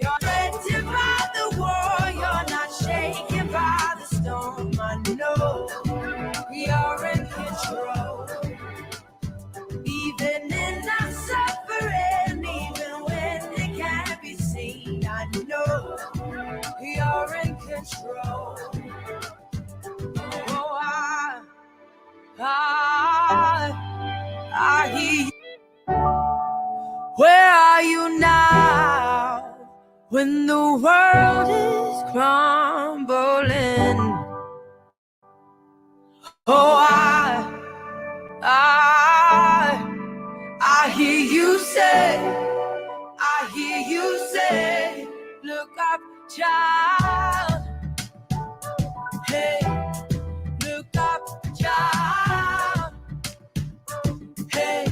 You're threatened by the war, you're not shaken by the storm. I know you're in control. Even in our suffering, even when it can't be seen, I know you're in control. Oh, I hear you. Where are you now when the world is crumbling? Oh, I hear you say, look up, child. Hey, look up, child. Hey,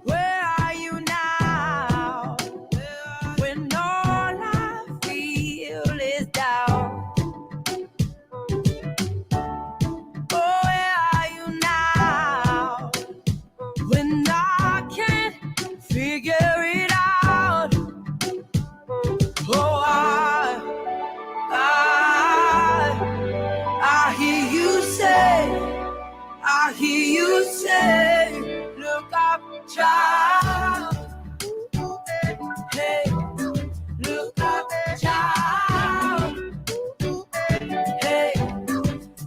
where are you now when all I feel is doubt? Oh, where are you now when I can't figure it out? Oh, I hear you say, look up, child. Hey, look up, child. Hey,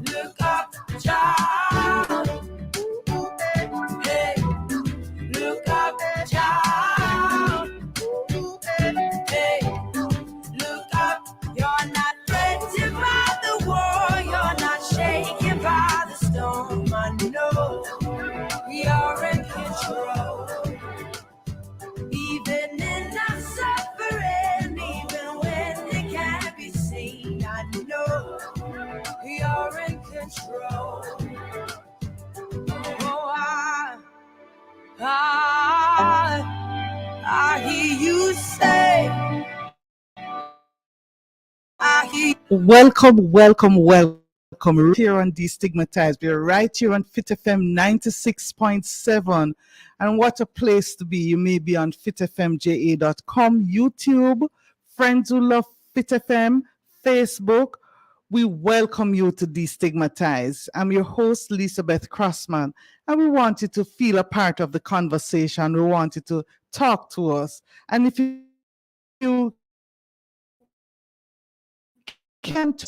look up, child. Hey, look up, child. Hey, look up. You're not threatened by the war, you're not shaken by the storm. I know you're in control. Even in our suffering, even when it can't be seen, I know you're in control. Oh, I hear you say, I hear. Welcome, welcome, welcome. Right here on Destigmatize. We're right here on Fit FM 96.7. And what a place to be. You may be on fitfmja.com, YouTube, Friends Who Love Fit FM, Facebook. We welcome you to Destigmatize. I'm your host, Elizabeth Crossman, and we want you to feel a part of the conversation. We want you to talk to us. And if you can't,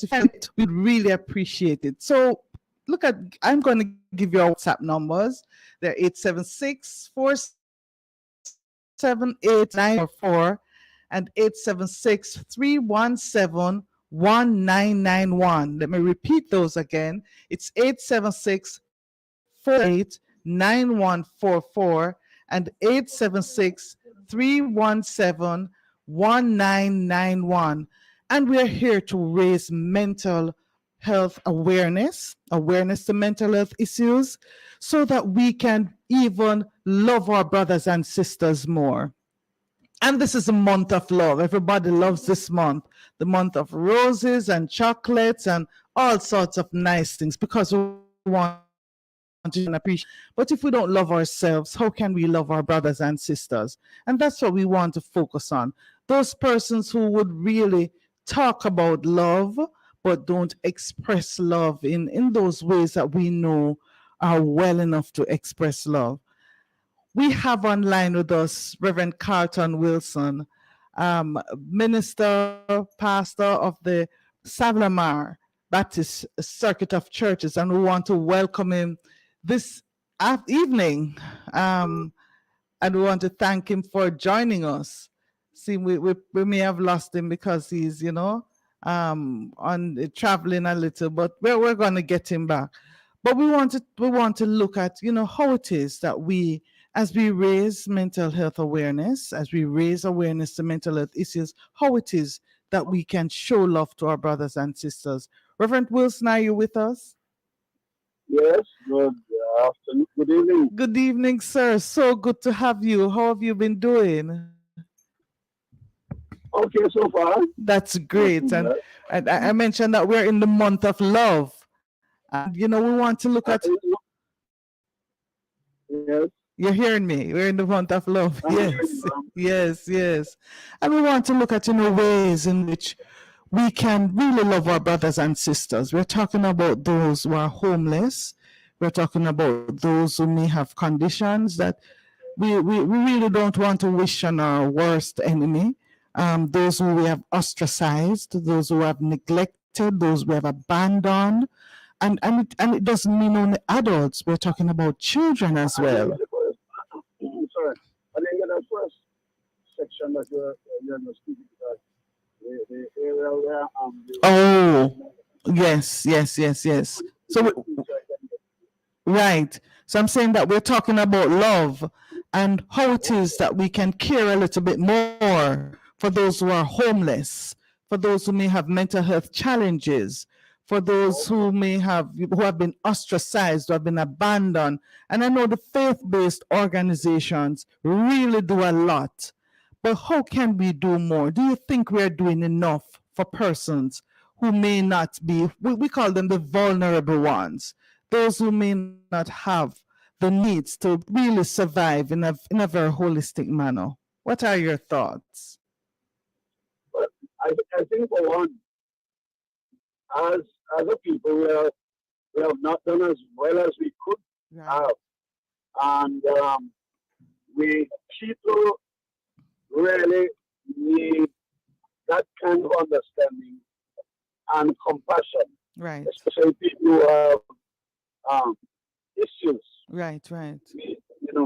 we'd really appreciate it. So look at, I'm going to give you our WhatsApp numbers. They're 876-478-944 and 876-317-1991. Let me repeat those again. It's 876-478-9144 and 876-317-1991. And we're here to raise mental health awareness to mental health issues, so that we can even love our brothers and sisters more. And this is a month of love. Everybody loves this month, the month of roses and chocolates and all sorts of nice things, because we want to appreciate. But if we don't love ourselves, how can we love our brothers and sisters? And that's what we want to focus on. Those persons who would really talk about love, but don't express love in those ways that we know are well enough to express love. We have online with us Reverend Carlton Wilson, minister, pastor of the Savlamar Baptist Circuit of Churches, and we want to welcome him this evening. And we want to thank him for joining us. See, we may have lost him because he's, on traveling a little, but we're going to get him back. But we want to look at, how it is that we, as we raise mental health awareness, as we raise awareness to mental health issues, how it is that we can show love to our brothers and sisters. Reverend Wilson, are you with us? Yes, good afternoon, good evening. Good evening, sir. So good to have you. How have you been doing? Okay, so far. That's great. And I mentioned that we're in the month of love. And, we want to look at... Yes. You're hearing me. We're in the month of love. I'm hearing Yes, you. yes, yes. And we want to look at, ways in which we can really love our brothers and sisters. We're talking about those who are homeless. We're talking about those who may have conditions that we really don't want to wish on our worst enemy. Those who we have ostracized, those who have neglected, those we have abandoned. And it doesn't mean only adults. We're talking about children as I didn't well. get the first. I'm sorry. I didn't get that first section that you're speaking about. The area where Oh, yes, yes, yes, yes. So, right. So I'm saying that we're talking about love and how it is that we can care a little bit more for those who are homeless, for those who may have mental health challenges, for those who have been ostracized, who have been abandoned. And I know the faith-based organizations really do a lot. But how can we do more? Do you think we're doing enough for persons who may not be, we call them the vulnerable ones, those who may not have the needs to really survive in a very holistic manner? What are your thoughts? but I think for one, as as a people, we have not done as well as we could Right, have, and we people really need that kind of understanding and compassion, right, especially people who have um, issues, right, right.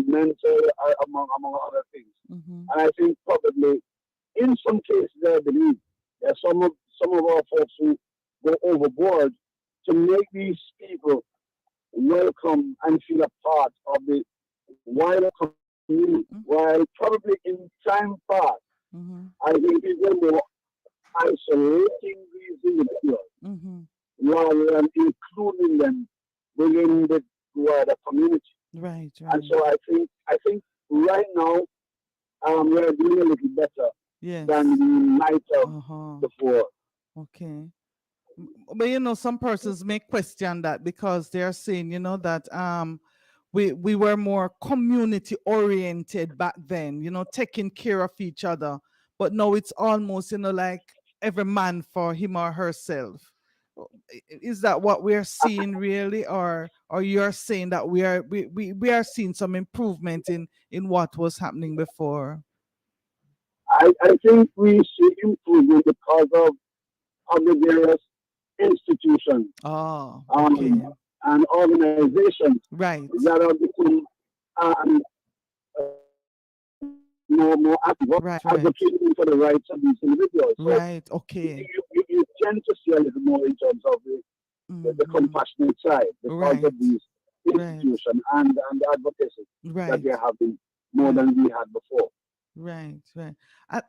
mental among other things. Mm-hmm. And I think probably in some cases, I believe that some of our folks who go overboard to make these people welcome and feel a part of the wider community. While probably in time past, Mm-hmm. I think people were isolating these individuals Mm-hmm. rather than including them within the wider community. Right, And right. so I think right now we're doing a little better than Yes. we might have Uh-huh. before. Okay. But some persons may question that because they're saying, that we were more community oriented back then, taking care of each other. But now it's almost, like every man for him or herself. Is that what we're seeing really, or you're saying that we are seeing some improvement in what was happening before? I think we see improvement because of the various institutions Oh, um, okay. and organizations Right. that are becoming um, more active Right, right. advocating for the rights of these individuals. So Right. Okay. you tend to see a little more in terms of the Mm-hmm. compassionate side because of Right. these Right. institutions and the advocacy that they Right. have been more Right. than we had before. Right, right.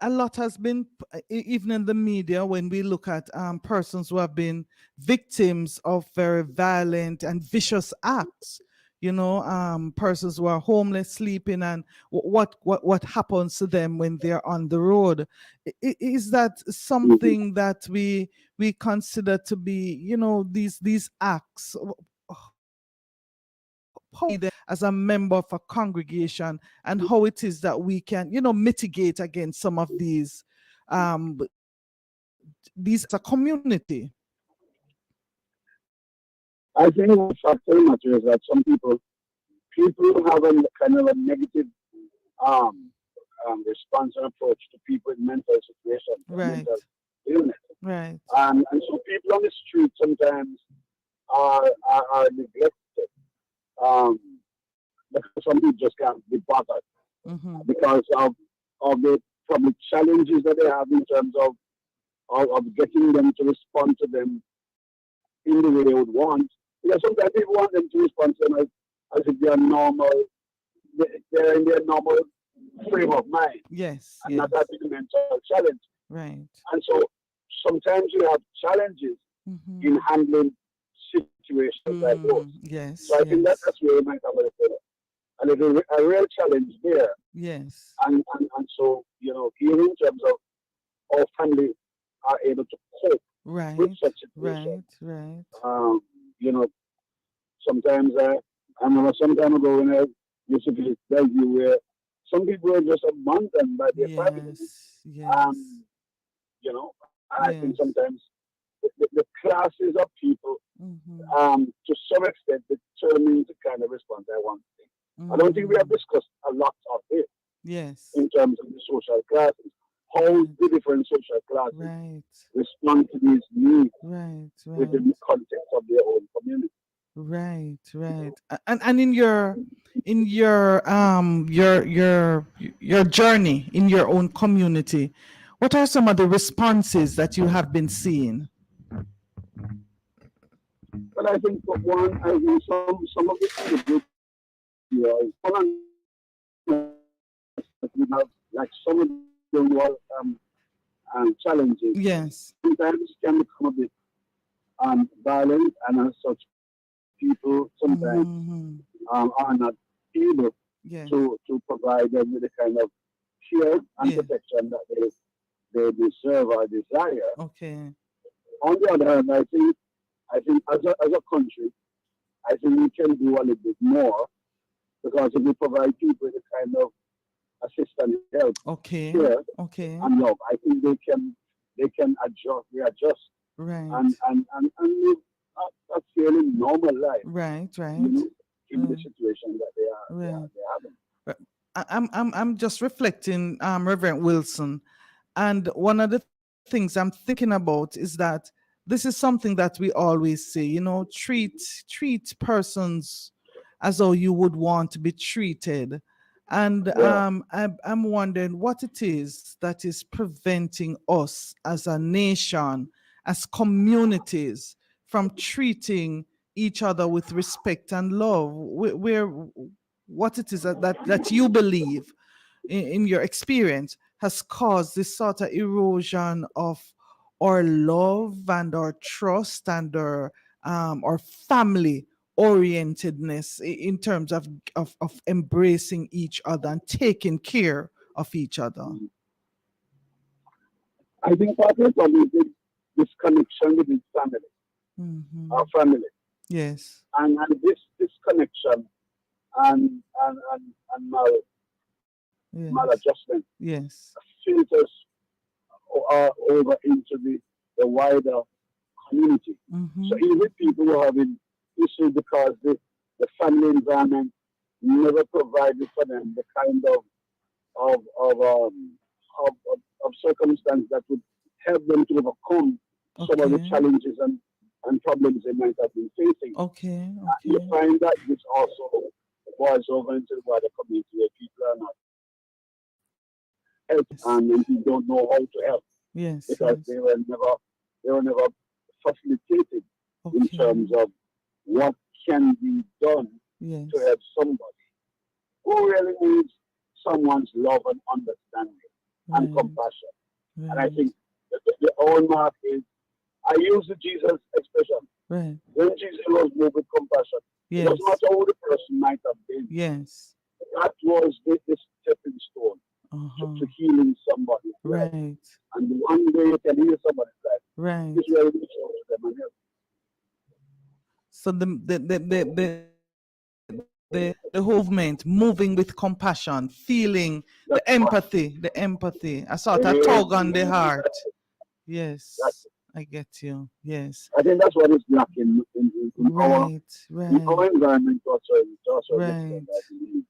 A lot has been, even in the media, when we look at persons who have been victims of very violent and vicious acts. Persons who are homeless, sleeping, and what happens to them when they're on the road. Is that Mhm. something that we consider to be, these acts? How we as a member of a congregation, and how it is that we can mitigate against some of um these as a community. I think the fact of the matter is that some people have a kind of a negative um, response and approach to people in mental situations or Right, mental illness. right, And so people on the street sometimes are neglected um, because some people just can't be bothered mm-hmm, because of the public challenges that they have in terms of getting them to respond to them in the way they would want. Because sometimes people want them to respond to them as if they are normal, they're in their normal frame of mind yes, and not yes, having a mental challenge. right, And so sometimes we have challenges mm-hmm, in handling situations like those. yes, So I think yes, that's where we might have a real challenge there. yes, And so, even in terms of how family are able to cope with right, such situations. right, right, Um, you know, sometimes I remember some time ago when basically tell you where some people are just abandoned by their family. Yes. Yes. Um, you know, and I think Yes. sometimes the classes of people, Mm-hmm. to some extent, determine the kind of response I want to take. I don't think we have Mm. discussed a lot of it Yes. in terms of the social classes, how Right. the different social classes Right. respond to these needs Right. within Right. the context of their own community. Right. You Right. know. And in your journey in your own community, what are some of the responses that you have been seeing? But I think for one, I think some of the groups here, one that we have, like some of the more challenges, Yes. sometimes can become a bit violent, and as such, people sometimes Mm-hmm. are not able Yes. to provide them with the kind of care and Yeah. protection that they deserve or desire. Okay. On the other hand, I think as a country, I think we can do a little bit more because if we provide people the kind of assistance, help, Okay. care, Okay. and love, I think they can readjust Right. and live a fairly normal life, Right. you Right. know, in the Right. situation that Right. they're having. I'm just reflecting, Reverend Wilson, and one of the things I'm thinking about is that this is something that we always say, treat persons as though you would want to be treated. And Yeah. I'm wondering what it is that is preventing us as a nation, as communities, from treating each other with respect and love. What it is that you believe in your experience has caused this sort of erosion of our love and our trust and our family orientedness in terms of embracing each other and taking care of each other. I think part of the problem is this connection with his family, our Hmm. family, Yes. and this connection and Yes. maladjustment Yes. filters over into the wider community. So Hmm. even people who are having issues because the family environment never provided for them the kind of of, um, of circumstance that would help them to overcome some of the Okay. challenges and problems they might have been facing. Okay. You Okay. find that this also boils over into the wider community where people are not helping Yes. and people don't know how to help Yes. because Yes. they were never facilitated in terms Okay. of what can be done to Yes. help somebody who really needs someone's love and understanding and Right. compassion. And I Right. think the hallmark is I use the Jesus expression. Right. When Jesus was moved with compassion, it doesn't Yes. matter who the person might have been. Yes. That was the stepping stone to Uh-huh. healing somebody's life. Right. And one day you can heal somebody's life. Right. This way we reach out to them and help. So the movement, moving with compassion, feeling That's what. the empathy, a sort of Yes, tug on the heart. that's, Yes, I get you. Yes. I think that's what is lacking Right, in our right, environment to a certain extent, right, I believe.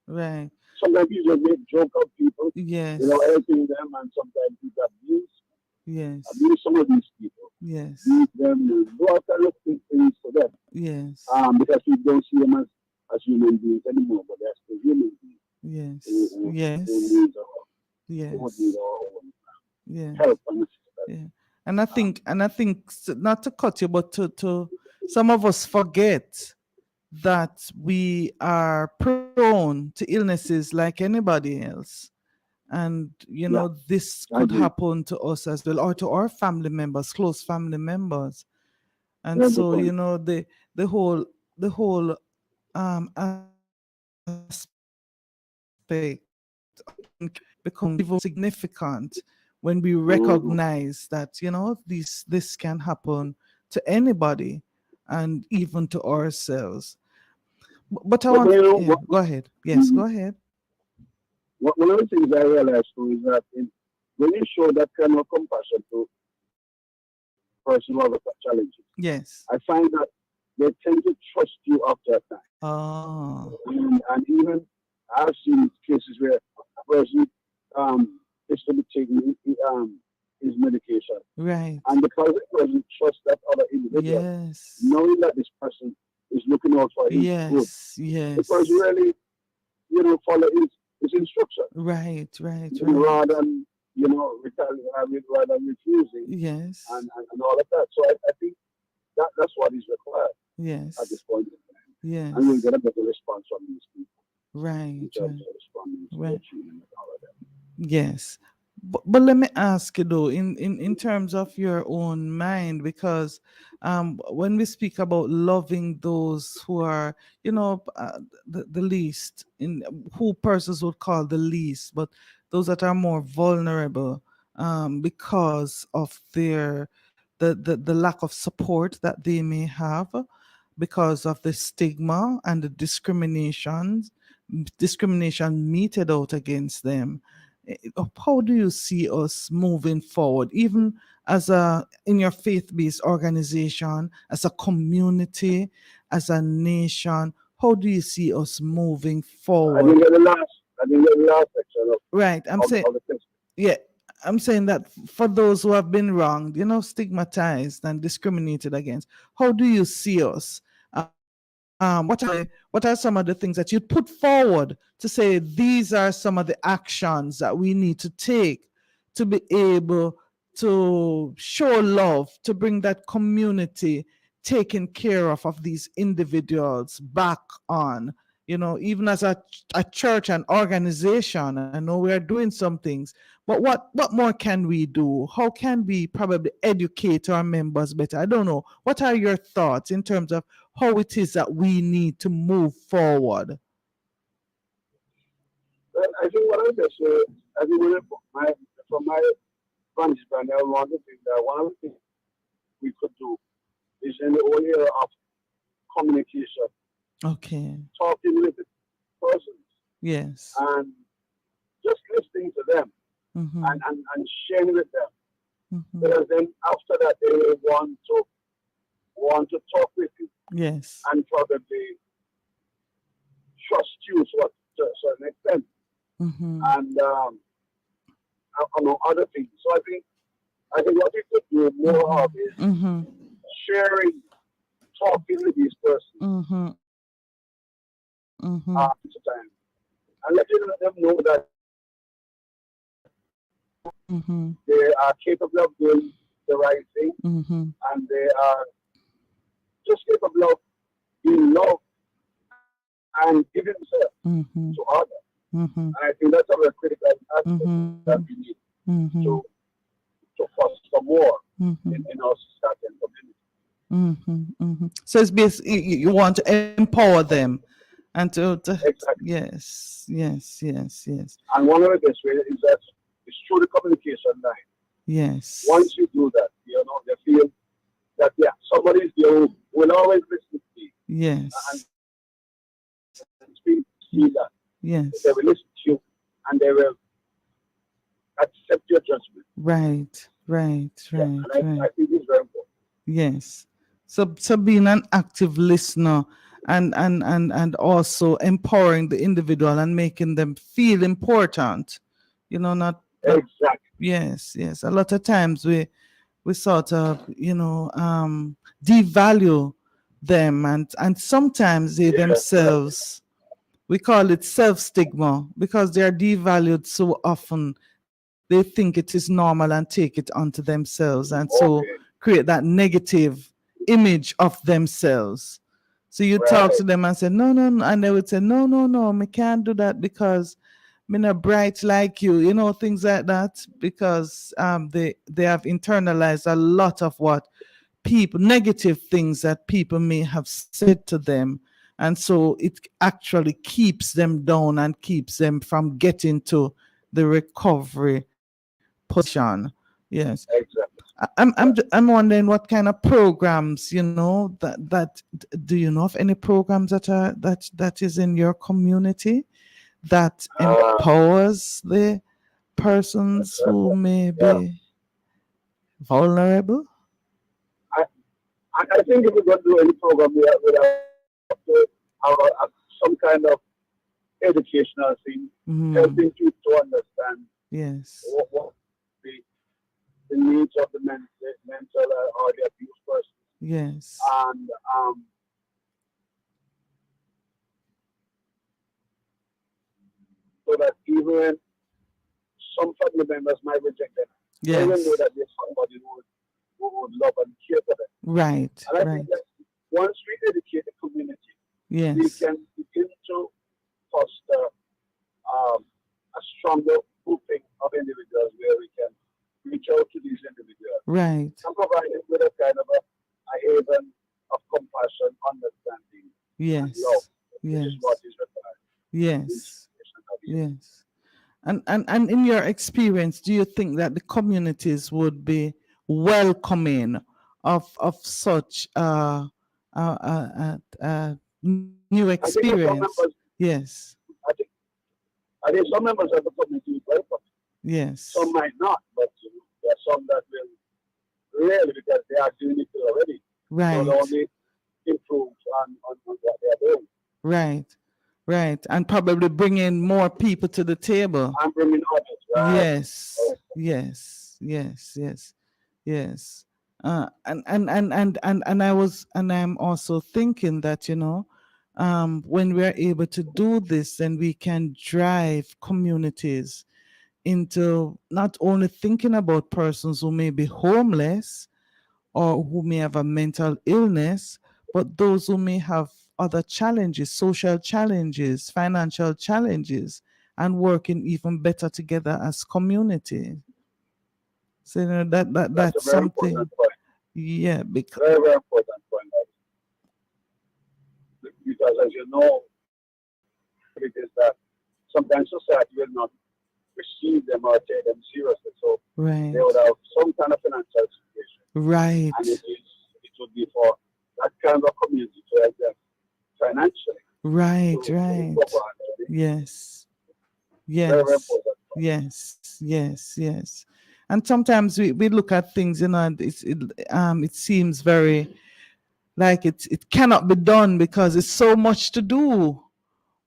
right. Sometimes people make joke of people, Yes, helping them, and sometimes people yes, abuse some of these people, yes, beat them, and do all kind of things for them. yes, Because we don't see them as human beings anymore, but they're still human beings yes, who yes, need who would need yes, our own yes. help and assistance. Yeah. And I think not to cut you, but to some of us forget that we are prone to illnesses like anybody else. And Yeah, this I could agree. happen to us as well, or to our family members, close family members. And Very good so, point. the whole aspect of taking care of becomes even more significant when we Mm-hmm. recognize that this can happen to anybody and even to ourselves. But I But want, you know, yeah, go ahead. Yes, mhm. go ahead. One of the things I realized too is that when you show that kind of compassion to person who have challenges, I Yes. find that they tend to trust you after a time. Oh, And even I've seen cases where a person is to be taking his medication. right. And because the person trusts that other individual, Yes. knowing that this person is looking out for his good, Yes. the person Yes. really, follow his instruction, Right. Right. Right. rather than, rather than refusing Yes. and all of that. So I think that's what is required at this Yes. point in time. And we'll Yes. get a better response from these people Right. in terms Right. of responding to their Right. treatment and all of that. Yes. But let me ask you though, in terms of your own mind, because when we speak about loving those who are, the least, in who persons would call the least, but those that are more vulnerable, because of the lack of support that they may have, because of the stigma and the discrimination meted out against them. How do you see us moving forward, even as a in your faith-based organization, as a community, as a nation? How do you see us moving I didn't forward? get the last. I didn't get the last section Right. of the text. Yeah, I'm saying that for those who have been wronged, stigmatized and discriminated against, how do you see us? What are some of the things that you'd put forward to say these are some of the actions that we need to take to be able to show love, to bring that community taken care of these individuals back on? Even as a church and organization, I know we are doing some things, but what more can we do? How can we probably educate our members better? I don't know. What are your thoughts in terms of how it is that we need to move forward? Well, I think what I just I think my, from my vantage point, I want to think that one of the things we could do is in the area of communication, Okay. talking with the persons Yes. and just listening to them Mm-hmm. and sharing with them. Mm-hmm. Because then after that they will want to talk with you Yes. and probably trust you to a certain extent Mm-hmm. and among other things. So I think what we could do more of is Mm-hmm. sharing, talking with these persons Mm-hmm. Mm-hmm. to time and letting them know that Mm-hmm. they are capable of doing the right thing Mm-hmm. and they are just capable of being loved and giving themselves to Mm-hmm. others. Mm-hmm. And I think that's a very critical aspect Mm-hmm. that we need Mm-hmm. to to foster more Mm-hmm. in our society and community. Mm-hmm. Mm-hmm. So it's basically you want to empower them and to Exactly. yes, yes, yes, yes, And one of the best ways is that it's through the communication line. Once yes, you do that, they feel that yeah, somebody is there who will always listen to me and yes, speak to me that they yes. will listen to you and they will accept your judgment. Right, right, Yeah. right, And I right. think it's very important. Yes. So being an active listener and also empowering the individual and making them feel important. Not Exactly. yes, yes. A lot of times we sort of, devalue them, and sometimes they Yeah. themselves, we call it self stigma, because they are devalued so often. They think it is normal and take it onto themselves, and so Okay. create that negative image of themselves. So you talk to Right. them and say, no, no, no, and they would say, no, no, no, me can't do that because me not bright like you, things like that, because they have internalized a lot of what people negative things that people may have said to them, and so it actually keeps them down and keeps them from getting to the recovery position. Yes. Exactly. I'm wondering what kind of programs, that do you know of any programs that is in your community that Uh, empowers the persons who may yeah, be vulnerable? I, I think if we're going to do any program, we have to have some kind of educational thing, helping Mm, people to understand yes, what the needs of the mental or the abused person, yes, and so that even when some family members might reject them, they will know yes. that there's somebody who would love and care for them. Right, And I think right. that once we educate the community, we Yes, can begin to foster a stronger grouping of individuals where we can reach out to these individuals right. and provide them with a kind of a haven of compassion, understanding, and love, Yes, which is what yes, is required in yes, situations of the yes. And in your experience, do you think that the communities would be welcoming of such new I think that experience? some members, Yes, I think, I think some members of the community will welcome. Some yes, might not, but there are some that will really because they are doing it already. So they right, only improve on what they are doing right, right, and probably bringing more people to the table. and bringing others, right? Yes, yes, yes, yes, yes. And I'm also thinking that, when we're able to do this, then we can drive communities into not only thinking about persons who may be homeless or who may have a mental illness, but those who may have other challenges, social challenges, financial challenges, and working even better together as community. So That's a that's very important something. point. Yeah, because Very, very important point. Because as you know, it is that sometimes society will not receive them or take them seriously. So they would right, have some kind of financial situation. And right, it would be for that kind of community to help them financially right, to recover right. actually. Yes, Very, very yes, important. yes, yes, yes. And sometimes we look at things, and it seems very like it cannot be done because it's so much to do.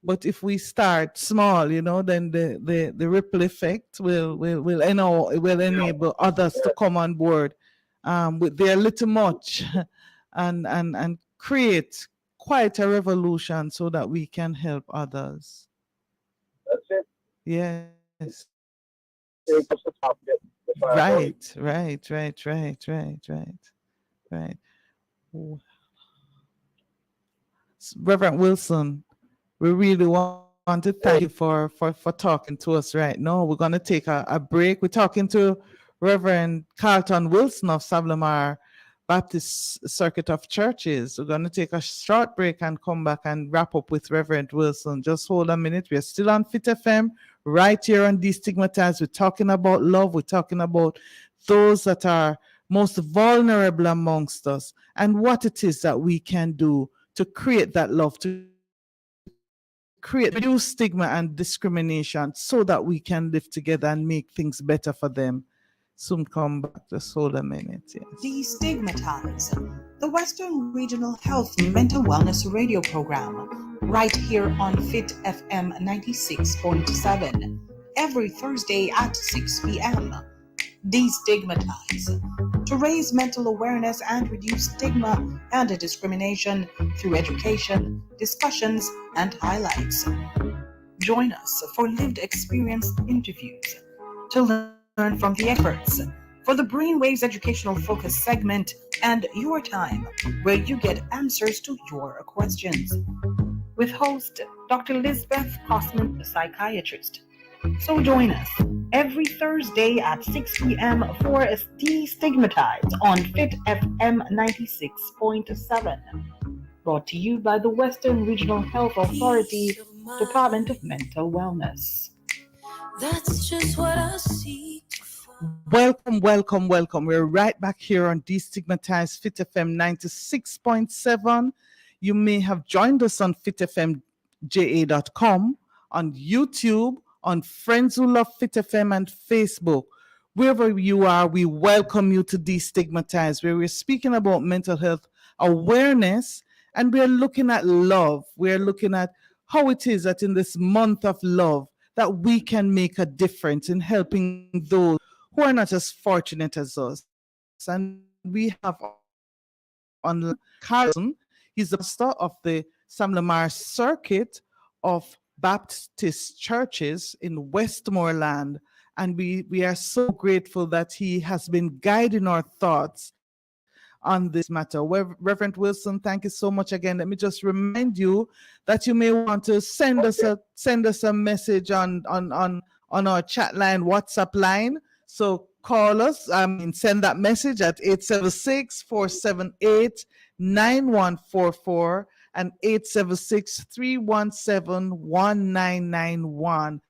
But if we start small, then the ripple effect will Yeah, enable others to yes, come on board with their little much and create quite a revolution so that we can help others. that's it. Yes. Take us to top, get the fire Right, going. right, right, right, right, right, right. Reverend Wilson, we really want to thank you for talking to us right now. We're going to take a break. We're talking to Reverend Carlton Wilson of Savlamar Baptist Circuit of Churches. We're going to take a short break and come back and wrap up with Reverend Wilson. Just hold a minute. We're still on Fit FM, right here on Destigmatize. We're talking about love. We're talking about those that are most vulnerable amongst us and what it is that we can do to create that love, to create reduce stigma and discrimination so that we can live together and make things better for them. Soon come back. Just hold a minute. Yes. Destigmatize, the Western Regional Health Mental Wellness Radio Program, right here on Fit FM 96.7, every Thursday at 6 p.m. Destigmatize, to raise mental awareness and reduce stigma and discrimination through education, discussions, and highlights. Join us for lived experience interviews to learn from the experts, for the Brainwaves Educational Focus segment, and your time, where you get answers to your questions. With host Dr. Lisbeth Crossman, psychiatrist. So join us every Thursday at 6 p.m. for Destigmatize on Fit FM 96.7. Brought to you by the Western Regional Health Authority, Department of Mental Wellness. That's just what I seek for. Welcome, welcome, welcome. We're right back here on Destigmatize Fit FM 96.7. You may have joined us on fitfmja.com, on YouTube, on Friends Who Love Fit FM, and Facebook. Wherever you are, we welcome you to Destigmatize, where we're speaking about mental health awareness and we're looking at love. We're looking at how it is that in this month of love, that we can make a difference in helping those who are not as fortunate as us. And we have online Carlson. He's the pastor of the Sam Lamar Circuit of Baptist churches in Westmoreland. And we are so grateful that he has been guiding our thoughts on this matter. Reverend Wilson, thank you so much again. Let me just remind you that you may want to send us a message on our chat line, WhatsApp line. So call us, send that message at 876-478-9144 and 876-317-1991.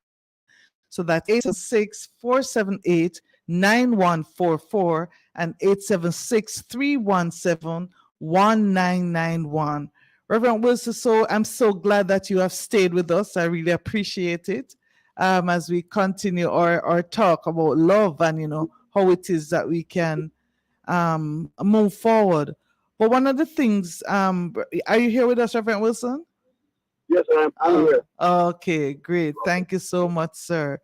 So that's 876-478-9144 and 876-317-1991. Reverend Wilson, so I'm so glad that you have stayed with us. I really appreciate it. As we continue our talk about love and how it is that we can move forward. But one of the things, are you here with us, Reverend Wilson? Yes, I'm here. Okay, great. Thank you so much, sir.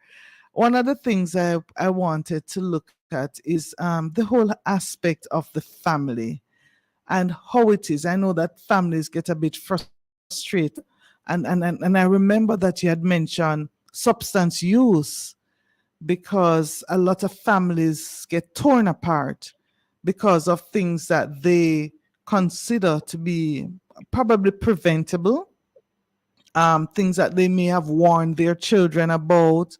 One of the things I wanted to look at is the whole aspect of the family and how it is. I know that families get a bit frustrated. And I remember that you had mentioned substance use because a lot of families get torn apart because of things that they consider to be probably preventable, things that they may have warned their children about,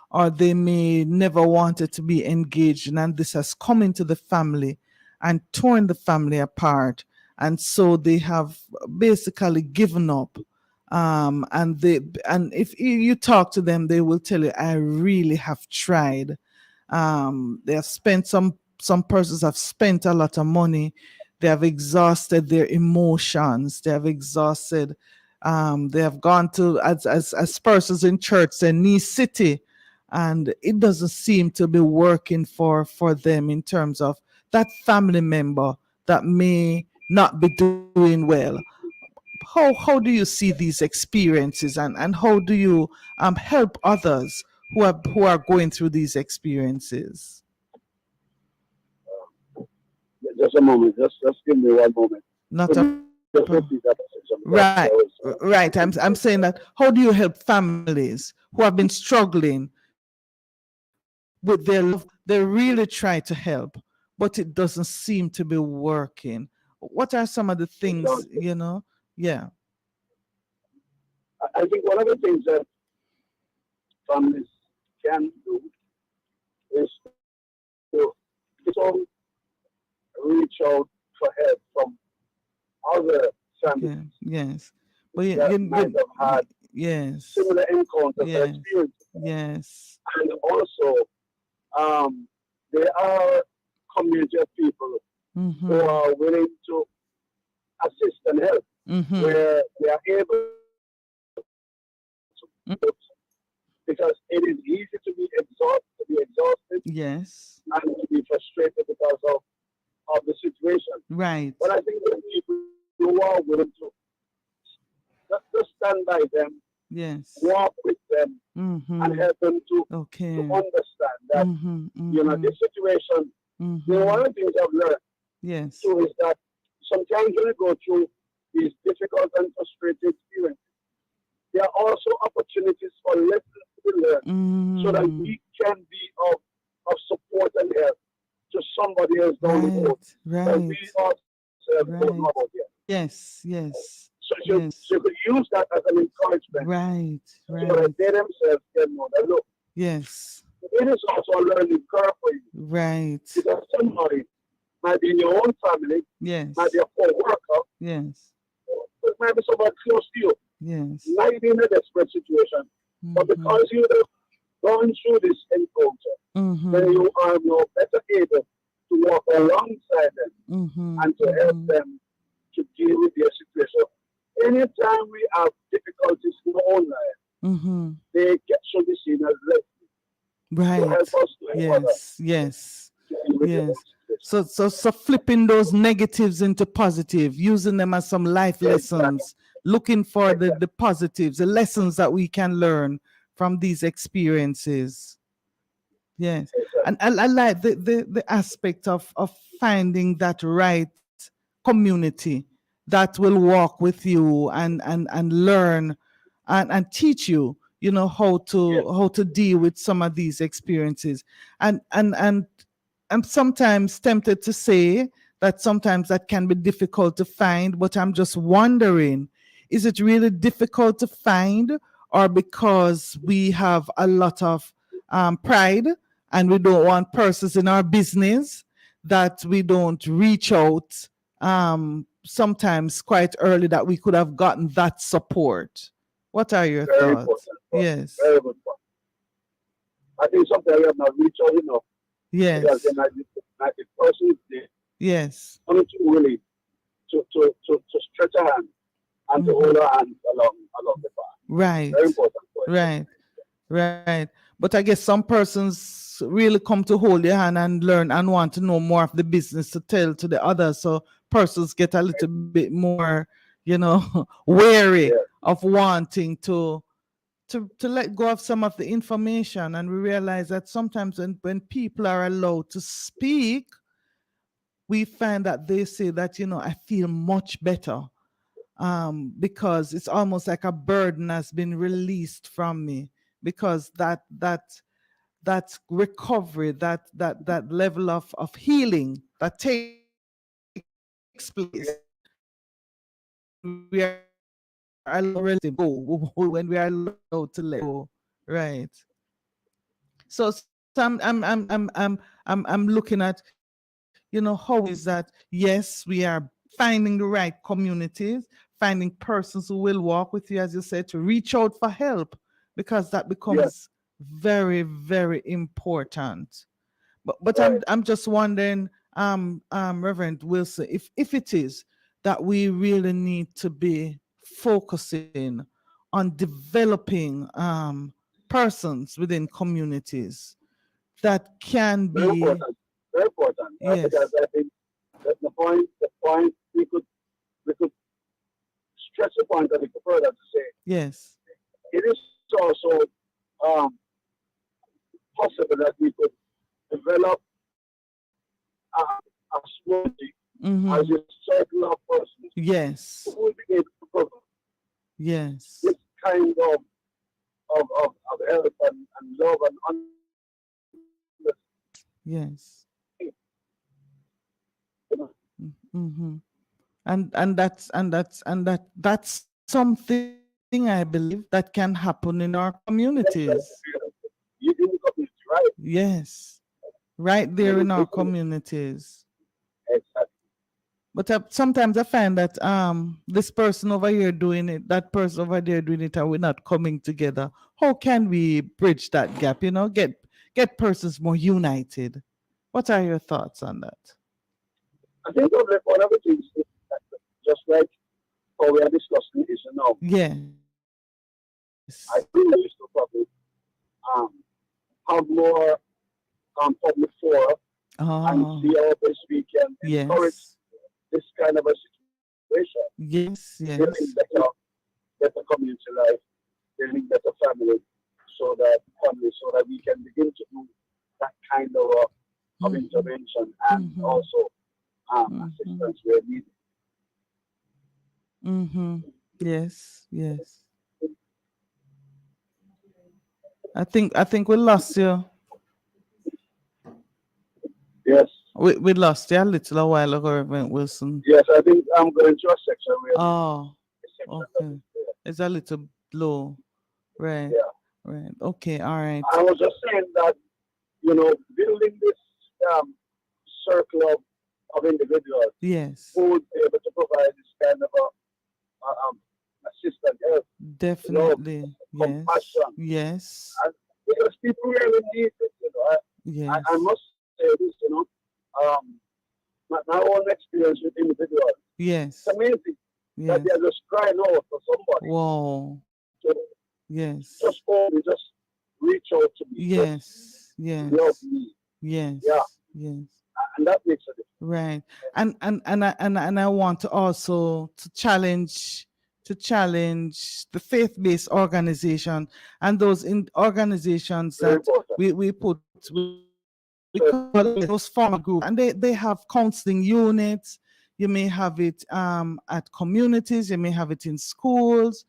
or they may never wanted to be engaged in, and this has come into the family and torn the family apart, and so they have basically given up. And if you talk to them, they will tell you, I really have tried. They have spent some persons have spent a lot of money. They have exhausted their emotions. They have exhausted. They have gone to as persons in church, they need city, and it doesn't seem to be working for them in terms of that family member that may not be doing well. How do you see these experiences, and how do you help others who are going through these experiences? Just a moment. Just give me one moment. Not Could a you just repeat that message? right, right. I'm saying that how do you help families who have been struggling with their love? They really try to help, but it doesn't seem to be working. What are some of the things, Yeah. I think one of the things that families can do is to also reach out for help from other Yeah. families Yes. But that might have had yes. similar encounters or Yes. experiences. Yes. And also, there are community of people who are willing to assist and help, where they are able to, because it is easy to be exhausted Yes. and to be frustrated because of the situation. Right. But I think that people who are willing to just stand by them, Yes. walk with them, and help them to understand that this situation. One of the things I've learned Yes. too is that sometimes when we go through these difficult and frustrating experiences, there are also opportunities for lessons to be learned so that we can be of support and help to somebody else down the road. That we ourselves don't know about yet. Yes. Yes. So you could use that as an encouragement. Right. So that they themselves can know that, look, Yes. it is also a learning curve for you. Right. Because somebody might be in your own family, Yes. might be a co-worker, Yes. but might be somebody close to you. Yes. Might be in a desperate situation. But because you're going through this encounter, then Mm-hmm. you are now better able to walk alongside them Mm-hmm. and to help Mm-hmm. them to deal with their situation. Anytime we have difficulties in our own life, Mm-hmm. should be seen as lessons to help Right. us to help others Yes. Yes. to deal with their own Yes. situation. So flipping those negatives into positive, using them as some life Exactly, lessons, looking for the exactly, positives, the lessons that we can learn from these experiences. Yes. exactly. And I like the aspect of finding that right community that will walk with you and learn and teach you, Yes, how to deal with some of these experiences. And I'm sometimes tempted to say that sometimes that can be difficult to find, but I'm just wondering, is it really difficult to find, or because we have a lot of pride and we don't want persons in our business, that we don't reach out sometimes quite early, that we could have gotten that support? What are your very thoughts? important point. Yes. Very good point. I think sometimes we have not reached out enough because Yes. the person is there, Yes. only to really to stretch a hand and to Hmm. hold our hands along the path. Very Right. important point. Right. Right. But I guess some persons really come to hold your hand and learn and want to know more of the business to tell to the others. So persons get a little bit more, wary Yeah, of wanting to let go of some of the information. And we realize that sometimes when people are allowed to speak, we find that they say that, I feel much better, because it's almost like a burden has been released from me, because that recovery, that level of healing that takes place when we are allowed to let go, when we are allowed to let go, right? So I'm looking at, how is that? Yes, we are finding the right communities, finding persons who will walk with you, as you said, to reach out for help, because that yes, becomes very, very important. But I'm right. I'm just wondering, Reverend Wilson, if it is that we really need to be focusing on developing persons within communities that can Very be. important. Very important. Because Yes. I think that the point we could stretch the point a little further to say Yes. it is also um, possible that we could develop a community as Mm-hmm. a circle of persons who Yes. will be able to provide Yes. this kind of help and love and understanding. Yes. You Mm-hmm. And that's something, I believe, that can happen in our communities. in the community, right? Yes. Right And there in our literally, communities. exactly. But sometimes I find that this person over here doing it, that person over there doing it, and we're not coming together. How can we bridge that gap? Get persons more united. What are your thoughts on that? I think of one of the things is that just like how we are discussing this now, Yes. I think we used to probably um, have more public fora and see Oh, how best we can encourage yes. this kind of a situation, Yes, building yes. better community life, building better family, so that we can begin to do that kind of Mm-hmm. intervention and Mm-hmm. also Mm-hmm. assistance where needed. Mm-hmm. Yes, yes. I think we lost you. Yes, We lost you a little while ago, Reverend Wilson. yes, I think I'm going to a section where the Oh, reception okay. doesn't there. It's a little low. Right. Yeah. Right. Okay. All right. I was just saying that, building this um, circle of individuals Yes. who would be able to provide this kind of assistance, help, love, Definitely. Yes. compassion, Yes. and because people really need it. I Yes. must say this, um, my own experience with individuals. It's Yes. amazing that they Yes. are just crying out for somebody Wow. to just Yes. call me, just reach out to me, just Yes. love Yes. me. Yeah, Yes. Yes. and that makes a difference. Right. And I want to also to challenge the faith-based organization and those in organizations Very that important. we call those formal groups, and they have counseling units. You may have it at communities, you may have it in schools.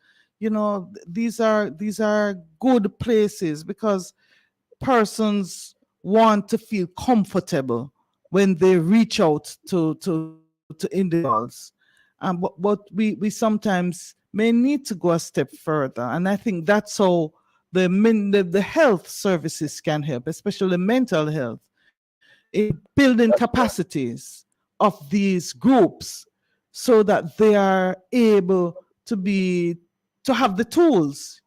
These are good places because persons want to feel comfortable when they reach out to individuals. But we sometimes may need to go a step further. And I think that's how the health services can help, especially mental health, in building That's right. capacities of these groups so that they are able to have the tools,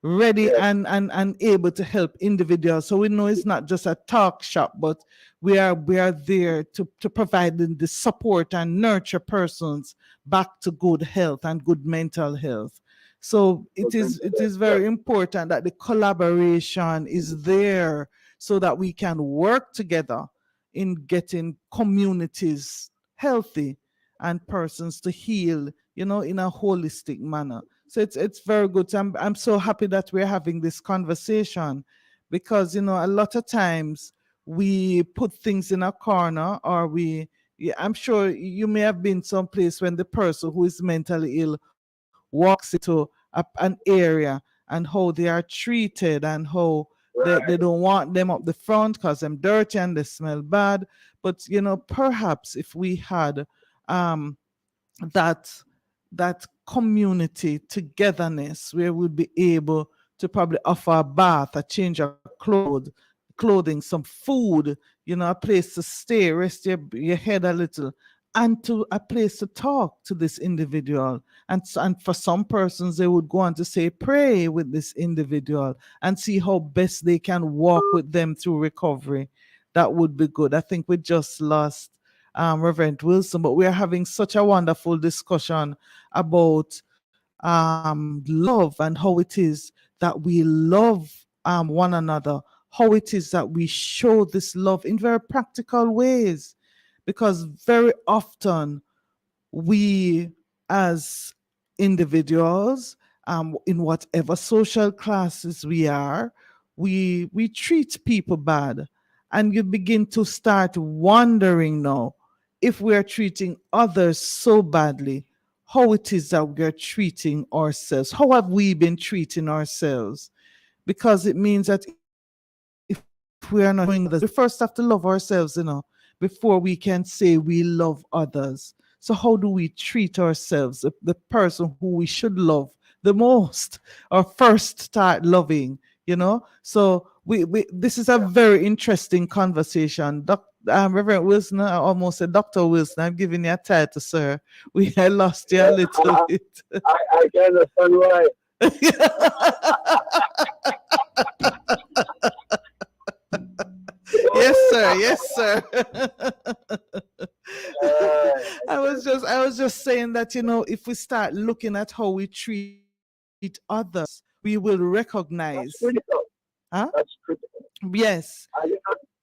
ready Yes, and able to help individuals. So we know it's not just a talk shop, but we are there to provide them the support and nurture persons back to good health and good mental health. So good mental it health. is Yes, very important that the collaboration is there so that we can work together in getting communities healthy and persons to heal, in a holistic manner. So it's very good. So I'm so happy that we're having this conversation because a lot of times we put things in a corner, or yeah, I'm sure you may have been someplace when the person who is mentally ill walks into an area, and how they are treated, and how they right. don't want them up the front because they're dirty and they smell bad. But perhaps if we had um that that community togetherness where we'd be able to probably offer a bath, a change of clothing, some food, a place to stay, rest your head a little, and to a place to talk to this individual. And for some persons, they would go on to say, pray with this individual and see how best they can walk with them through recovery. That would be good. I think we just lost Reverend Wilson, but we are having such a wonderful discussion about love and how it is that we love one another, how it is that we show this love in very practical ways. Because very often we, as individuals, in whatever social classes we are, we treat people bad, and you begin to start wondering now, if we are treating others so badly, how it is that we are treating ourselves. How have we been treating ourselves? Because it means that if we are not showing others, we first have to love ourselves, before we can say we love others. So how do we treat ourselves, the person who we should love the most, or first start loving? So we this is a Yeah. very interesting conversation. Reverend Wilson, I almost said Dr. Wilson, I'm giving you a title, sir. I lost you a Yes, little bit. I can understand why. Yes, sir. Yes, sir. I get it. I was just saying that, if we start looking at how we treat others, we will recognize. That's critical. Huh? That's critical. Yes. I think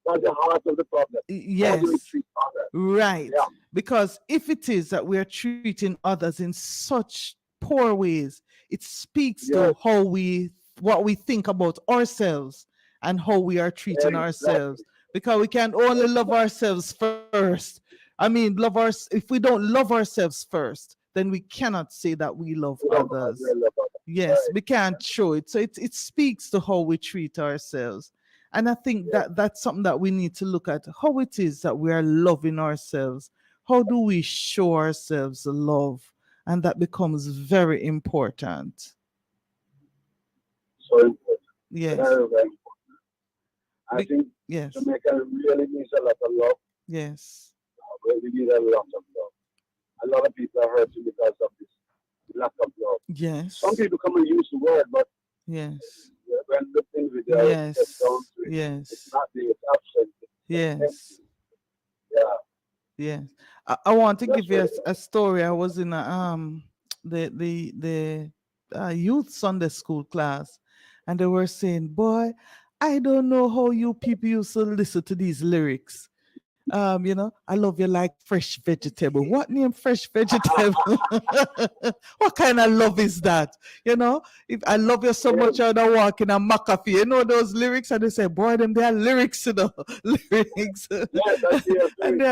that's the heart of the problem. How do we Yes. treat others? Right. Yeah, Because if it is that we are treating others in such poor ways, it speaks to yes, what we think about ourselves and how we are treating ourselves. exactly. Because we can only love ourselves first. I mean, if we don't love ourselves first, then we cannot say that we love We love others. we love others. Yes, Right. we can't show it. So it speaks to how we treat ourselves. And I think Yes. that that's something that we need to look at, how it is that we are loving ourselves. How do we show ourselves love? And that becomes very important. So important. Yes. Very, very important. I Be- think yes. Jamaica really needs a lot of love. Yes. We need a lot of love. A lot of people are hurting because of this lack of love. Some Yes. people come and use the word, but Yes. when the individual gets down Yes, to it, it's yes, not there, it's absent, it's empty. yes, Yeah, yes. I want to that's give you what a, it is. a story. I was in a the youth Sunday school class, and they were saying, "Boy, I don't know how you people used to listen to these lyrics. I love you like fresh vegetable. What name fresh vegetable? What kind of love is that? You know, if I love you so Yeah, much, I don't walk in a McAfee. You know those lyrics, and they say, boy, them they are lyrics, lyrics. yeah, that's the and doing.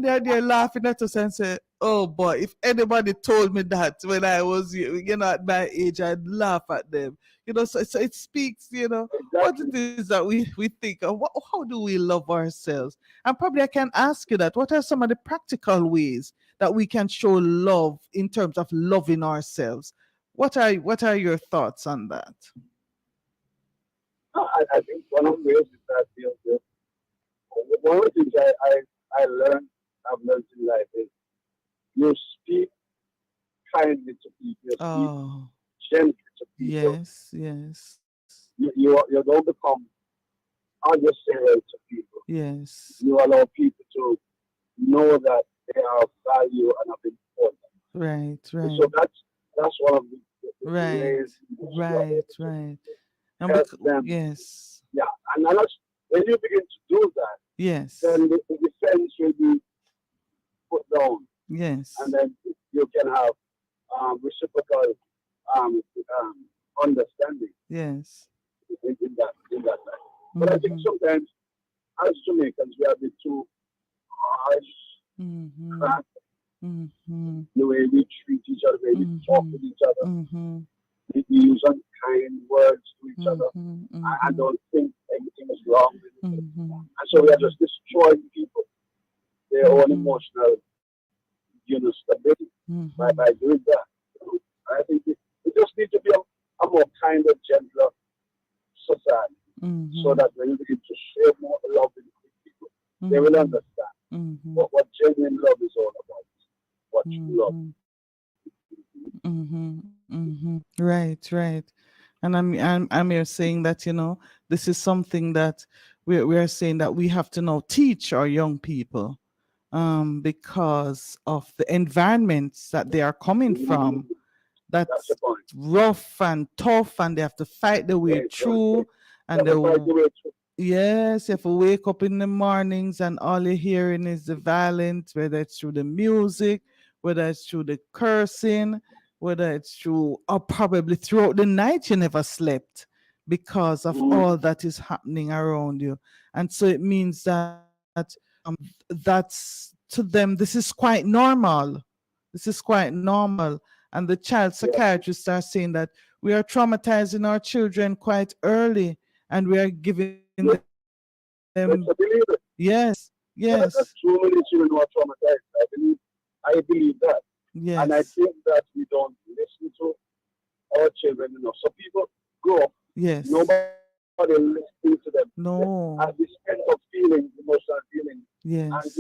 they're laughing at us and say, oh boy, if anybody told me that when I was, at my age, I'd laugh at them. So it speaks, what it Exactly. is that we think of. How do we love ourselves? And probably I can ask you that. What are some of the practical ways that we can show love in terms of loving ourselves? What are your thoughts on that? I think one of the ways is that one of the things I learned, I've learned in life is you speak kindly to people, you speak Oh, gently to people. yes, yes, You don't become adversarial to people. yes. You allow people to know that they are of value and of importance. Right, And right, so that's one of the right, ways in which you are right, able to right. And help them. yes, Yeah, and that's, when you begin to do that, yes, then the defense will be put down, and yes, then you can have reciprocal um, um, understanding yes. in that life. But I think Mm-hmm, sometimes as Jamaicans we are a bit too harsh, mm-hmm, crass, mm-hmm, the way we treat each other, the way we talk mm-hmm, with each other. mm-hmm, We use unkind words to each other. mm-hmm, I mm-hmm, don't think anything is wrong with it. mm-hmm, And so we are just destroying people, their own mm-hmm, emotional, stability by mm-hmm, doing that. I think we just need to be a more kinder, gentler society, so mm-hmm, that when you begin to share more love with people, they will mm-hmm, understand mm-hmm, what genuine love is all about, what true love. mm-hmm. Right, right. And I'm here saying that, this is something that we're saying that we have to now teach our young people, because of the environments that they are coming Mm, from. that's the That's point. rough and tough, and they have to fight their way Yeah, through. And that's the point the way to. yes, you have to wake up in the mornings and all you're hearing is the violence, whether it's through the music, whether it's through the cursing, whether it's through, or probably throughout the night you never slept because of Mm, all that is happening around you. And so it means that that's to them, this is quite normal. This is quite normal. And the child yeah, psychiatrists are saying that we are traumatizing our children quite early and we are giving them, yeah, let's believe it. yes, yes, That too many children who are traumatized. I believe that. And I yes, think that we don't listen to our children enough. So people grow up, yes, nobody listening to them. They have this no, kind of feeling, emotional feeling. And yes,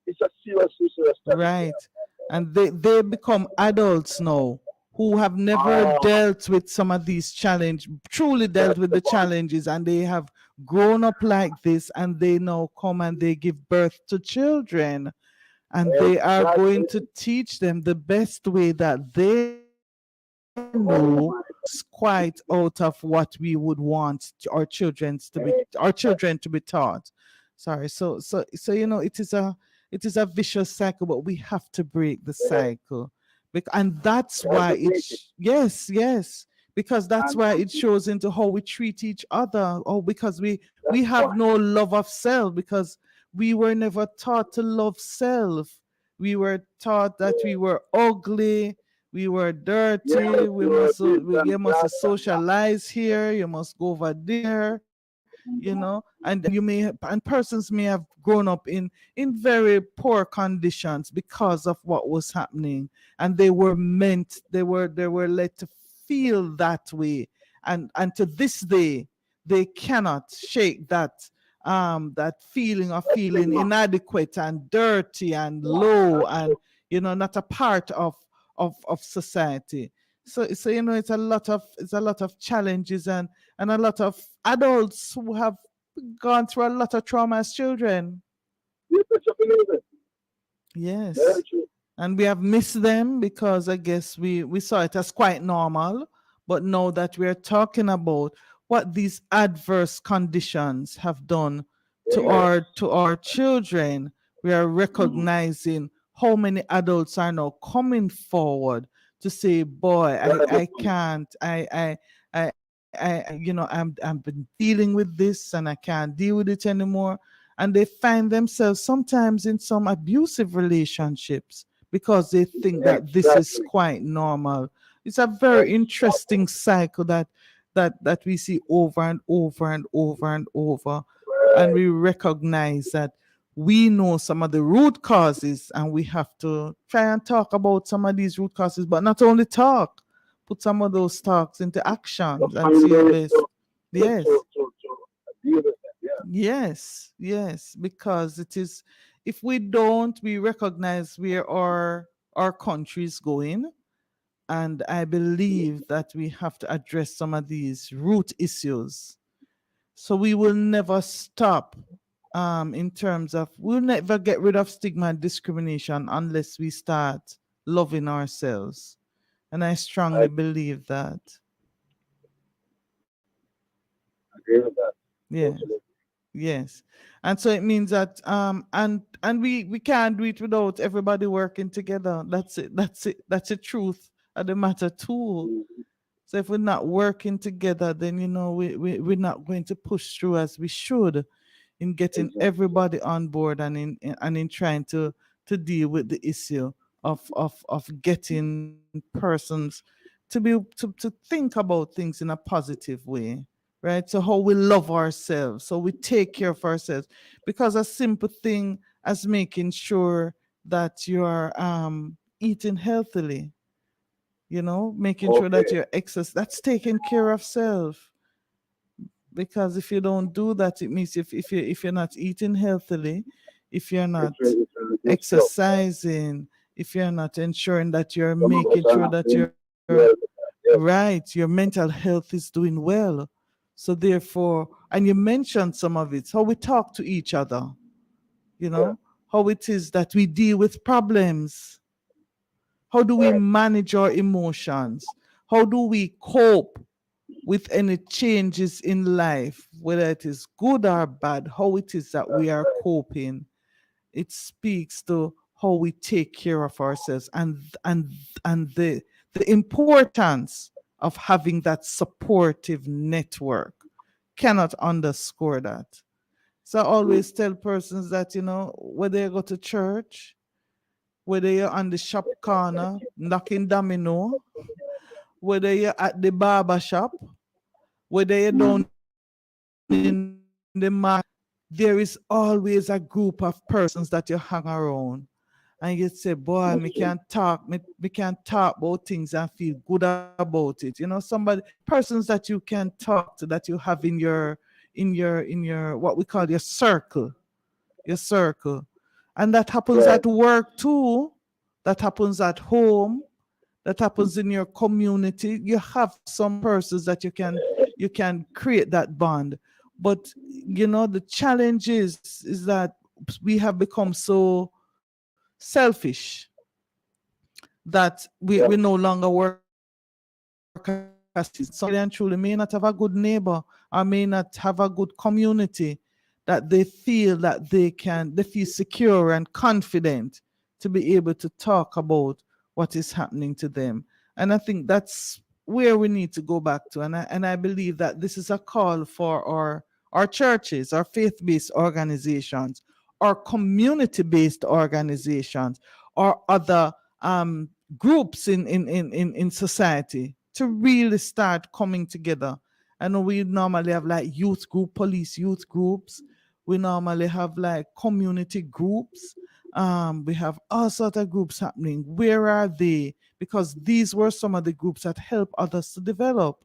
it's a serious, serious challenge there. right. And they become adults now who have never Ah, dealt with some of these challenge, truly dealt that's with the the point. challenges, and they have grown up like this, and they now come and they give birth to children, and they are going Exactly. to teach them the best way that they know Oh is my quite out of what we would want God. our children to be taught. Sorry. So it is a vicious cycle, but we have to break the cycle. And that's We have why to break it. yes, yes, because that's And why it shows into how we treat each other. Oh, because we that's the have point. no love of self, because we were never taught to love self. We were taught that we were ugly, we were Yes, dirty, you are this you and must that and that. socialize here, you must go over there, and and persons may have grown up in very poor conditions because of what was happening, and they were led to feel that way, and to this day they cannot shake that feeling of That's feeling stigma. inadequate and dirty and Yeah, low that's and true. not a part of society. So it's a lot of challenges, and a lot of adults who have gone through a lot of trauma as children. You put your believe it. Very Yes. true. And we have missed them because I guess we saw it as quite normal. But now that we're talking about what these adverse conditions have done to Yes. our children, we are Mm-hmm. recognizing how many adults are now coming forward to say, boy, I, Very I true. can't, I've been dealing with this and I can't deal with it anymore. And they find themselves sometimes in some abusive relationships because they think that this is Exactly. quite normal. It's a very Exactly. interesting cycle that we see over and over and over and over. And Right. we recognize that we know some of the root causes, and we have to try and talk about some of these root causes, but not only talk, put some of those talks into To actions and find see if ways this. to, Yes. to deal with them. Yeah. Yes, yes, because it is, if we don't, we recognize where our country is going. And I believe that we have to address some of these root issues. So we will never stop in terms of, we'll never get rid of stigma and discrimination unless we start loving ourselves. And I I strongly believe that. agree with that. Yes. Totally. Yes. And so it means that and we can't do it without everybody working together. That's it. That's it. That's the truth of the matter too. Mm-hmm. So if we're not working together, then we're not going to push through as we should in getting Exactly. everybody on board, and in trying to deal with the issue of getting persons to think about things in a positive way, right? So how we love ourselves, so we take care of ourselves, because a simple thing as making sure that you're eating healthily, making sure that Okay. you're excess, that's taking care of self. Because if you don't do that, it means if you're not eating healthily, if you're not It's a good skill. exercising, if you're not ensuring that you're Some of us making are sure not that doing you're well with that. Yes. right, your mental health is doing well. So therefore, and you mentioned some of it, how we talk to each other, you Yeah. know, how it is that we deal with problems. How do we Right. manage our emotions? How do we cope with any changes in life, whether it is good or bad? How it is that we That's are right. coping? It speaks to how we take care of ourselves, and the importance of having that supportive network. Cannot underscore that. So I Mm. always tell persons that, whether you go to church, whether you're on the shop corner knocking domino, whether you're at the barber shop, whether you're Mm. down in the market, there is always a group of persons that you hang around. And you say, boy, That's true. me can't talk about things and feel good about it. Somebody, persons that you can talk to, that you have in your what we call your circle. And that happens Right. at work too. That happens at home, that happens in your community. You have some persons that you can create that bond. But the challenge is that we have become so selfish that we Yeah. no longer work as teams. Somebody really and truly may not have a good neighbor or may not have a good community that they feel secure and confident to be able to talk about what is happening to them. And I think that's where we need to go back to. And I believe that this is a call for our churches, our faith-based organizations, our community-based organizations, or other groups in society to really start coming together. I know we normally have like youth group, police youth groups. We normally have like community groups. We have all sorts of groups happening. Where are they? Because these were some of the groups that help others to develop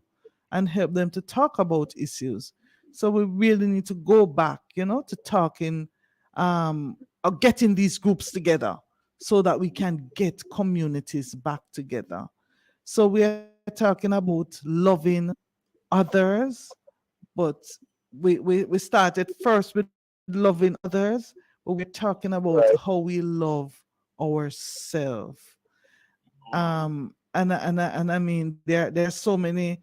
and help them to talk about issues. So we really need to go back, to talking or getting these groups together so that we can get communities back together. So we are talking about loving others, but we started first with loving others, but we're talking about right. how we love ourselves. And I mean, there are so many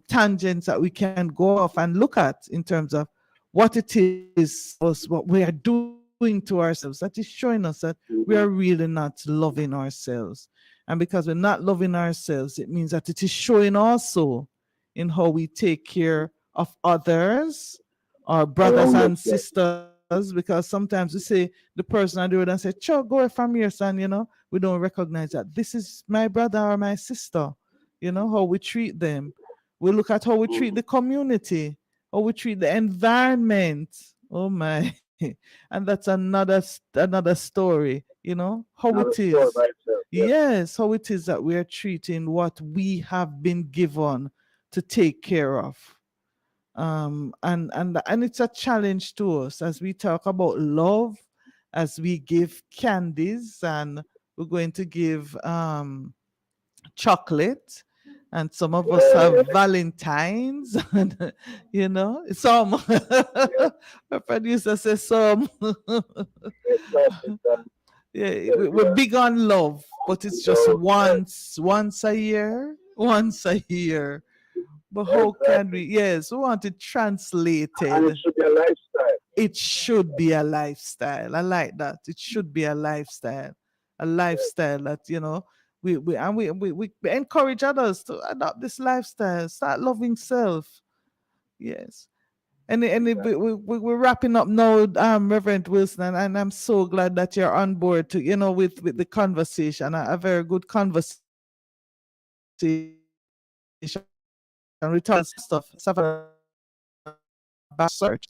tangents that we can go off and look at in terms of what it is us, what we are doing to ourselves, that is showing us that we are Mm-hmm. really not loving ourselves. And because we're not loving ourselves, it means that it is showing also in how we take care of others, our brothers Around us, and yes. sisters, because sometimes we say the person on the road and say, Chuck, go away from here, son, we don't recognize that this is my brother or my sister, how we treat them. We look at how we treat Mm-hmm. the community, how we treat the environment. Oh my. And that's another story, how it Not a story is. by itself, yes. Yes, how it is that we are treating what we have been given to take care of. And it's a challenge to us as we talk about love, as we give candies, and we're going to give chocolate, and some of us have Yeah, Valentines, and some yeah, our producer says some. it does. Yeah, Yes, we're yeah. big on love, but it's just So, yes, once a year, once a year. But how can exactly. we? Yes, we want it And it translated. should be a lifestyle. It should be a lifestyle. I like that. It should be a lifestyle. A Yes, lifestyle that, we encourage others to adopt this lifestyle. Start loving self. Yes. exactly. We're wrapping up now, Reverend Wilson, and I'm so glad that you're on board to, with the conversation, a very good conversation. We talk about a lot of stuff. Let's have a conversation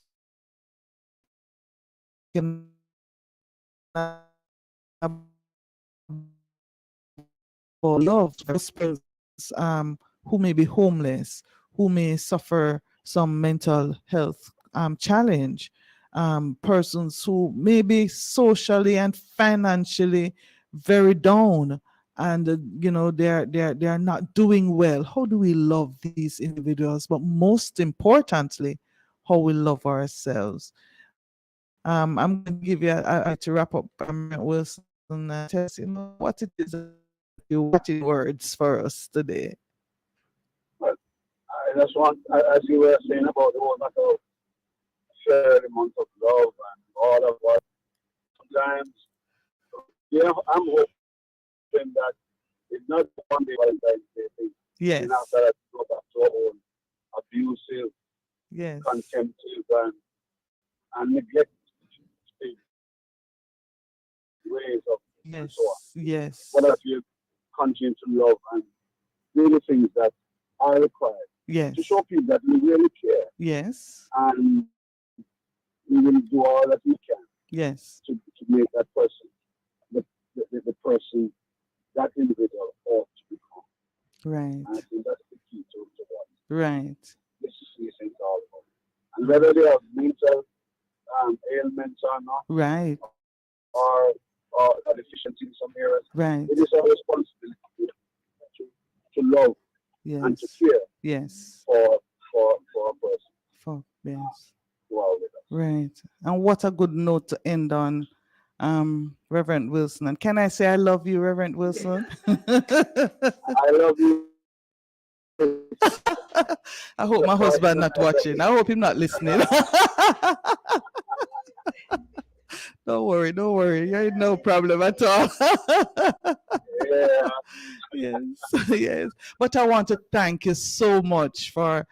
about love to those who may be homeless, who may suffer some mental health challenge, persons who may be socially and financially very down, and they're not doing well. How do we love these individuals? But most importantly, how we love ourselves. I'm going to give you to wrap up, Wilson, and tell us, what it is that you want in words for us today. But I just want, as you were saying about the whole matter of sharing the month of love and all of what, sometimes, yeah, I'm hoping that it's not one day Valentine's Day thing. And after that, Yes, go back to our own abusive, yes, contemptive, and neglect ways of and so on. yes, What if yes, you continue to love and do the things that are required to yes, show people that we really care, yes, and we will do all that we can yes, to make that person the person that individual ought to become. And I right, think that's the key to what right, this is all about. And whether they have mental ailments or not, right, or a deficiency in some areas, it is right, our responsibility to love and to yes, care yes, for for a person yes. who are with us. Right. And what a good note to end on, Reverend Wilson. And can I say I love you, Reverend Wilson? I love you. I hope my husband not watching. I hope him not listening. Don't worry, don't worry. You ain't no problem at all. Yeah, Yes, yes. But I want to thank you so much for,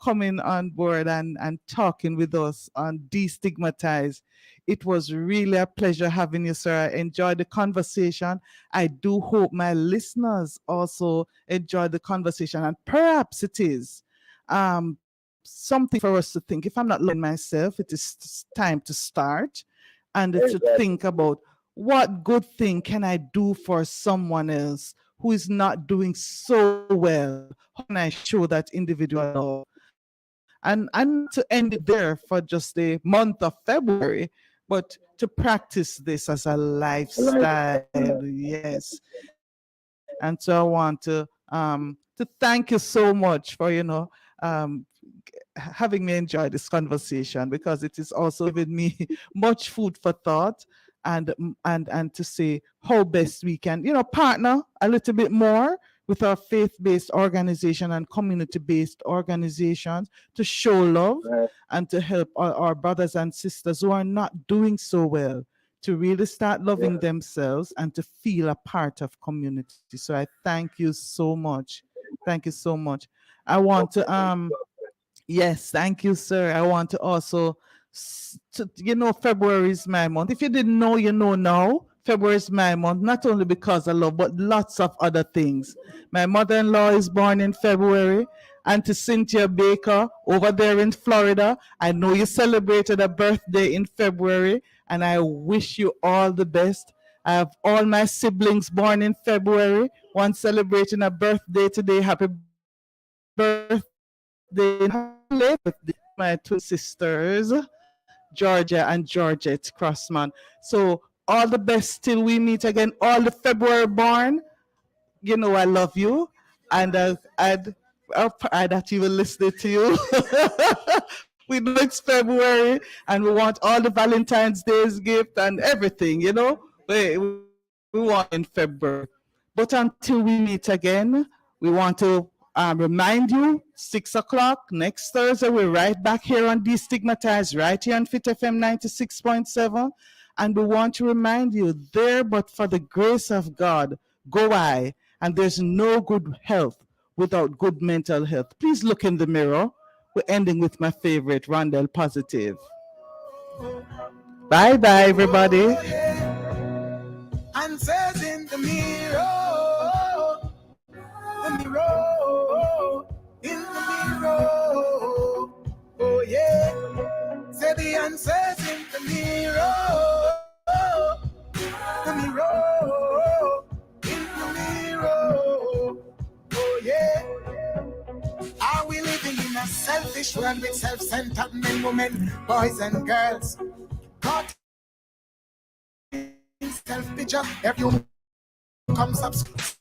coming on board and talking with us on Destigmatize. It was really a pleasure having you, sir. I enjoyed the conversation. I do hope my listeners also enjoyed the conversation, and perhaps it is something for us to think. If I'm not loving myself, it is time to start and to exactly. think about what good thing can I do for someone else who is not doing so well? How can I show that individual love? And not to end it there for just the month of February, but to practice this as a Like, lifestyle. Yes. And so I want to to thank you so much for, um, having me enjoy this conversation, because it is also giving me much food for thought, and to say how best we can, partner a little bit more with our faith-based organization and community-based organizations to show love Right. and to help our brothers and sisters who are not doing so well to really start loving Yeah. themselves and to feel a part of community. So I thank you so much. Thank you so much. I want to Okay. Yes, thank you, sir. I want to also, February is my month. If you didn't know, you know now. February is my month, not only because of love, but lots of other things. My mother in law is born in February. Auntie Cynthia Baker over there in Florida. I know you celebrated a birthday in February, and I wish you all the best. I have all my siblings born in February. One celebrating a birthday today. Happy birthday and happy late birthday, my twin sisters, Georgia and Georgette Crossman. So all the best till we meet again. All the February born, I love you, and I'd actually listening to you. We know it's February, and we want all the Valentine's Day's gift and everything. We want in February. But until we meet again, we want to remind you 6 o'clock next Thursday. We're right back here on Destigmatize, right here on Fit FM 96.7. And we want to remind you there, but for the grace of God, go I. And there's no good health without good mental health. Please look in the mirror. We're ending with my favorite, Rondell Positive. Bye bye, everybody. Answers in the mirror, in the mirror. Oh yeah, say the answers in the mirror, in the mirror. Oh yeah. Are we living in a selfish world with self-centered men, women, boys and girls? God self-picture, if you come subscribe,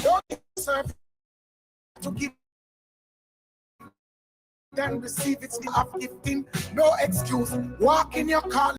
don't serve to give, then receive it of gifting, no excuse, walk in your car.